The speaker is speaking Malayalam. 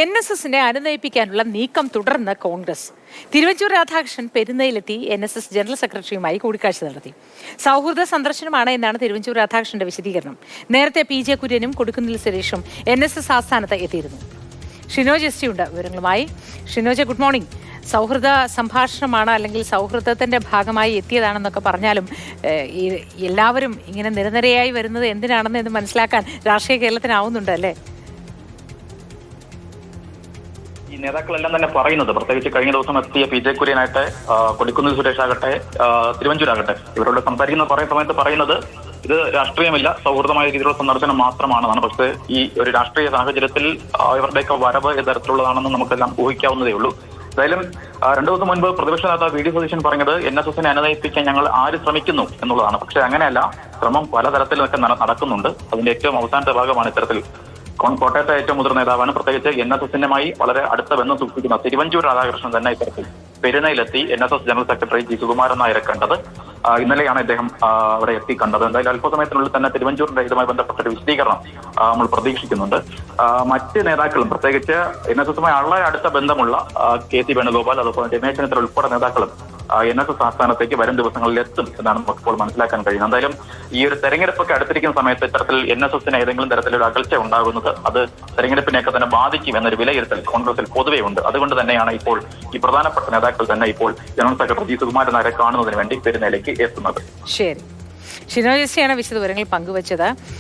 NSSനെ അനുനയിപ്പിക്കാനുള്ള നീക്കം തുടർന്ന് കോൺഗ്രസ്. തിരുവഞ്ചൂർ രാധാകൃഷ്ണൻ പെരുന്നയിലെത്തി NSS ജനറൽ സെക്രട്ടറിയുമായി കൂടിക്കാഴ്ച നടത്തി. സൗഹൃദ സന്ദർശനമാണ് എന്നാണ് തിരുവഞ്ചൂർ രാധാകൃഷ്ണന്റെ വിശദീകരണം. നേരത്തെ PJ കുര്യനും കൊടുക്കുന്നിൽ സുരേഷും NSS ആസ്ഥാനത്ത് എത്തിയിരുന്നു. ഷിനോജ് എസ് ഉണ്ട് വിവരങ്ങളുമായി. Shinoj, good morning. സൗഹൃദ സംഭാഷണമാണ് അല്ലെങ്കിൽ സൗഹൃദത്തിന്റെ ഭാഗമായി എത്തിയതാണെന്നൊക്കെ പറഞ്ഞാലും എല്ലാവരും ഇങ്ങനെ നിരനിരയായി വരുന്നത് എന്തിനാണെന്ന് എന്ന് മനസ്സിലാക്കാൻ രാഷ്ട്രീയ കേരളത്തിനാവുന്നുണ്ട് അല്ലേ? ഈ നേതാക്കളെല്ലാം തന്നെ പറയുന്നത്, പ്രത്യേകിച്ച് കഴിഞ്ഞ ദിവസം എത്തിയ PJ കുര്യനായിട്ട് കൊടിക്കുന്നിൽ സുരേഷ് ആകട്ടെ, തിരുവഞ്ചൂർ ആകട്ടെ, ഇവരോട് സംസാരിക്കുന്ന സമയത്ത് പറയുന്നത് ഇത് രാഷ്ട്രീയമില്ല, സൗഹൃദമായ രീതിയിലുള്ള സന്ദർശനം മാത്രമാണെന്നാണ്. പക്ഷേ ഈ ഒരു രാഷ്ട്രീയ സാഹചര്യത്തിൽ ഇവരുടെയൊക്കെ വരവ് തരത്തിലുള്ളതാണെന്ന് നമുക്കെല്ലാം ഊഹിക്കാവുന്നതേ ഉള്ളൂ. എന്തായാലും 2 ദിവസം മുൻപ് പ്രതിപക്ഷ നേതാവ് VD സതീശൻ പറഞ്ഞത് NSSനെ അനുനയിപ്പിക്കാൻ ഞങ്ങൾ ആര് ശ്രമിക്കുന്നു എന്നുള്ളതാണ്. പക്ഷെ അങ്ങനെയല്ല, ശ്രമം പലതരത്തിലൊക്കെ നടക്കുന്നുണ്ട്. അതിന്റെ ഏറ്റവും അവസാനത്തെ ഭാഗമാണ് ഇത്തരത്തിൽ കോട്ടയത്തെ ഏറ്റവും മുതിർന്ന നേതാവാണ്, പ്രത്യേകിച്ച് NSSനുമായി വളരെ അടുത്ത ബന്ധം സൂക്ഷിക്കുന്ന തിരുവഞ്ചൂർ രാധാകൃഷ്ണൻ തന്നെ ഇത്തരത്തിൽ പെരുന്നയിലെത്തി NSS general secretary G. Sukumaran നായരെ കണ്ടത്. ഇന്നലെയാണ് ഇദ്ദേഹം അവിടെ എത്തി കണ്ടത്. എന്തായാലും അല്പസമയത്തിനുള്ളിൽ തന്നെ തിരുവഞ്ചൂരിന്റെ ഇതുമായി ബന്ധപ്പെട്ട ഒരു വിശദീകരണം നമ്മൾ പ്രതീക്ഷിക്കുന്നുണ്ട്. മറ്റ് നേതാക്കളും, പ്രത്യേകിച്ച് NSSുമായി വളരെ അടുത്ത ബന്ധമുള്ള KC വേണുഗോപാൽ, അതുപോലെ രമേശ് ചെന്നിത്തല ഉൾപ്പെടെ നേതാക്കളും NSS ആസ്ഥാനത്തേക്ക് വരും ദിവസങ്ങളിൽ എത്തും എന്നാണ് നമുക്കിപ്പോൾ മനസ്സിലാക്കാൻ കഴിയുന്നത്. എന്തായാലും ഈ ഒരു തെരഞ്ഞെടുപ്പൊക്കെ അടുത്തിരിക്കുന്ന സമയത്ത് ഇത്തരത്തിൽ NSSന് ഏതെങ്കിലും തരത്തിലൊരു അകൽച്ച ഉണ്ടാകുന്നത് അത് തെരഞ്ഞെടുപ്പിനെയൊക്കെ തന്നെ ബാധിക്കും എന്നൊരു വിലയിരുത്തൽ കോൺഗ്രസിൽ പൊതുവെ ഉണ്ട്. അതുകൊണ്ട് തന്നെയാണ് ഇപ്പോൾ ഈ പ്രധാനപ്പെട്ട നേതാക്കൾ തന്നെ ഇപ്പോൾ ജനറൽ സെക്രട്ടറി G. സുകുമാരൻ നായരെ കാണുന്നതിന് വേണ്ടി പെരുന്നയിലേക്ക് എത്തുന്നത്. ശരി, ഷിനോജ് വിശദവിവരങ്ങൾ പങ്കുവച്ചത്.